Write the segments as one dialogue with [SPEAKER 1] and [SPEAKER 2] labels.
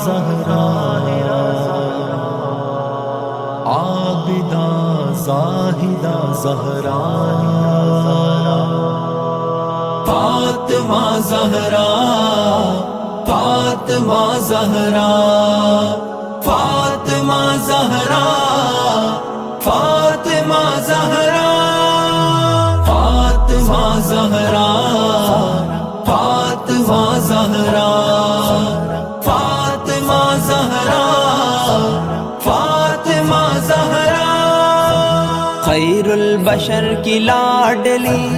[SPEAKER 1] زہرا عابدہ زاہدہ زہرا فاطمہ زہرا فاطمہ زہرا فاطمہ زہرا فاطمہ زہرا فاطمہ زہرا فاطمہ زہرا فاطمہ زہرا فاطمہ زہرا
[SPEAKER 2] خیر البشر کی لاڈلی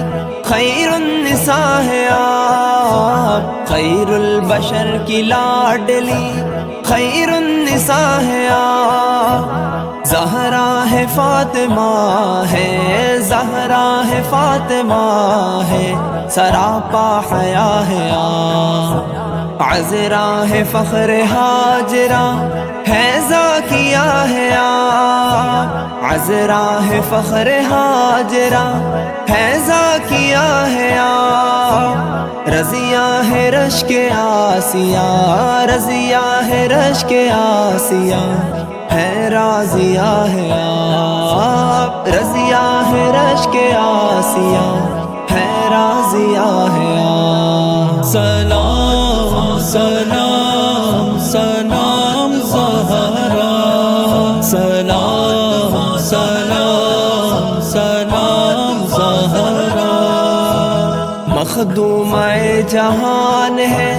[SPEAKER 2] خیر النساء ہے آپ، خیر البشر کی لاڈلی خیر النساء ہے آپ، زہرا ہے فاطمہ ہے زہرا ہے فاطمہ ہے، سراپا حیا ہے آپ، عذرا ہے فخر ہاجرہ ہے زاکیہ ہے آپ، عذرا ہے فخر ہاجرہ ہے زاکیہ ہے آپ، رضیہ ہے رشک آسیہ رضیہ ہے رشک آسیہ ہے راضیہ ہے آپ، رضیہ ہے رشک آسیہ ہے راضیہ ہے آپ۔
[SPEAKER 1] سلام سلام سلام زہرا سلام سلام سلام زہرا
[SPEAKER 2] مخدومہ جہان ہے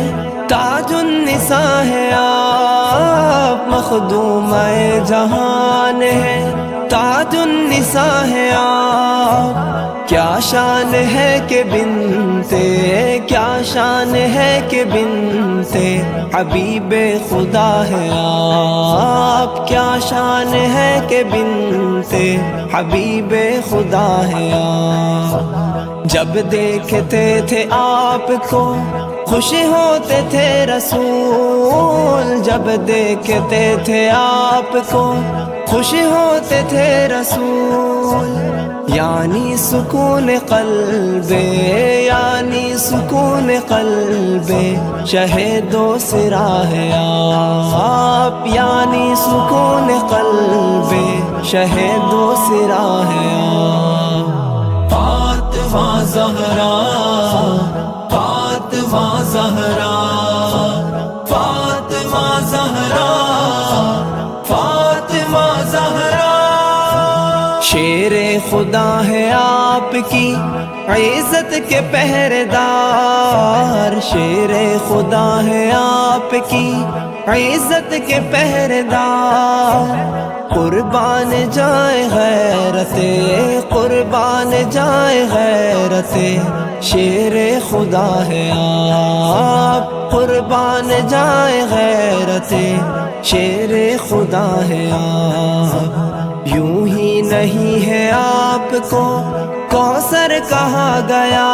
[SPEAKER 2] تاج النساء ہے آپ، مخدومہ جہان ہے تاج النساء ہے آپ، کیا شان ہے کہ بنتے کیا شان ہے کہ بنتے حبیب خدا ہے آپ، کیا شان ہے کہ بنتے حبیب خدا ہے آپ، جب دیکھتے تھے آپ کو خوش ہوتے تھے رسول، جب دیکھتے تھے آپ کو خوش ہوتے تھے رسول، یعنی سکون قلب یعنی سکون قلب شہید و سرا ہے آپ، یعنی سکون قلب شہید و سرا ہے آپ۔
[SPEAKER 1] فاطمہ زہرا فاطمہ زہرا فاطمہ زہرا فاطمہ زہرا
[SPEAKER 2] شیر خدا ہے آپ کی عزت کے پہرے دار، شیر خدا ہے آپ کی عزت کے پہرے دار، قربان جائے غیرت قربان جائے غیرت شیر خدا ہے آپ، قربان جائے غیرت شیر خدا ہے آپ، یوں ہی نہیں ہے آپ کو کوثر کہا گیا،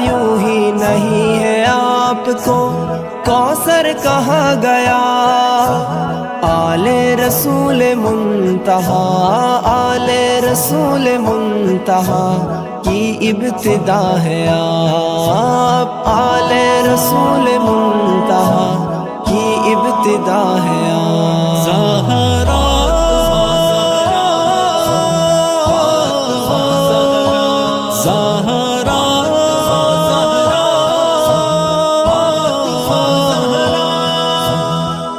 [SPEAKER 2] یوں ہی نہیں ہے آپ کو کوثر کہا گیا، آل رسول منتہا آل رسول منتہا کی ابتدا ہے آپ، آل رسول منتہا کی ابتدا ہے آپ۔
[SPEAKER 1] زہرا زہرا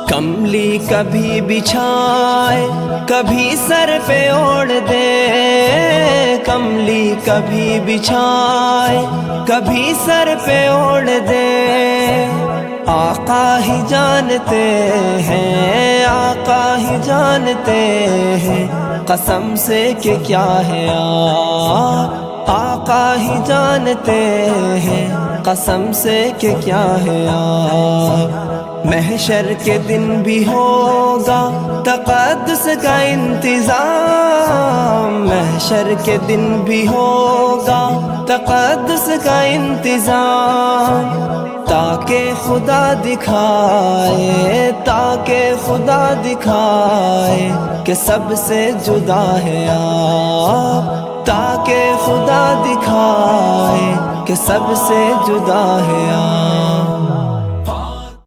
[SPEAKER 2] کملی کبھی بچھائے کبھی سر پہ اوڑھ دے، کملی کبھی بچھائے کبھی سر پہ اوڑھ دے، آقا ہی جانتے ہیں آقا ہی جانتے ہیں قسم سے کہ کیا ہے آپ، آقا ہی جانتے ہیں قسم سے کہ کیا ہے آپ، محشر کے دن بھی ہوگا تقدس کا انتظام، محشر کے دن بھی ہوگا تقدس کا انتظام، تاکہ خدا دکھائے تاکہ خدا دکھائے کہ سب سے جدا ہے آپ، تاکہ خدا دکھائے کہ سب سے جدا ہے آپ۔